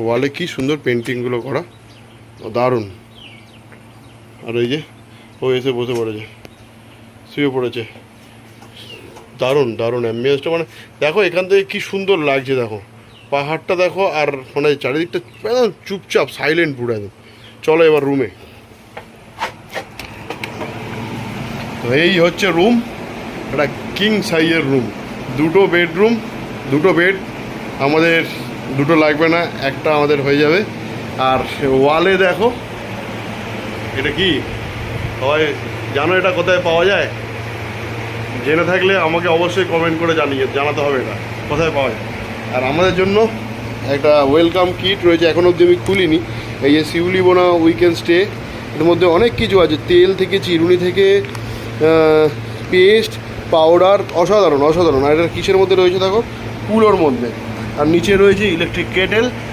ওয়ালে কি সুন্দর পেন্টিংগুলো করা, দারুণ। আর ওই যে ও এসে বসে পড়েছে, শুয়ে পড়েছে, দারুণ দারুণ অ্যাম্বিয়েন্সটা। মানে দেখো এখান থেকে কি সুন্দর লাগছে, দেখো পাহাড়টা দেখো, আর মানে চারিদিকটা একদম চুপচাপ সাইলেন্ট পুরো একদম। চলো এবার রুমে। তো এই হচ্ছে রুম, একটা কিং সাইজের রুম, 2টো বেডরুম, 2টো বেড। আমাদের 2টো লাগবে না, একটা আমাদের হয়ে যাবে। আর ওয়ালে দেখো, এটা কি সবাই জানো এটা কোথায় পাওয়া যায়? জেনে থাকলে আমাকে অবশ্যই কমেন্ট করে জানাতে হবে এটা কোথায় পাওয়া যায়। আর আমাদের জন্য একটা ওয়েলকাম কিট রয়েছে, এখনও অবধি আমি খুলিনি। এই যে শিউলি বোনা উইকেন্ড স্টে, এর মধ্যে অনেক কিছু আছে, তেল থেকে চিরুনি থেকে পেস্ট পাউডার, অসাধারণ অসাধারণ। আর এটা কিসের মধ্যে রয়েছে দেখো, কুলোর মধ্যে। আর নিচে রয়েছে ইলেকট্রিক কেটেল।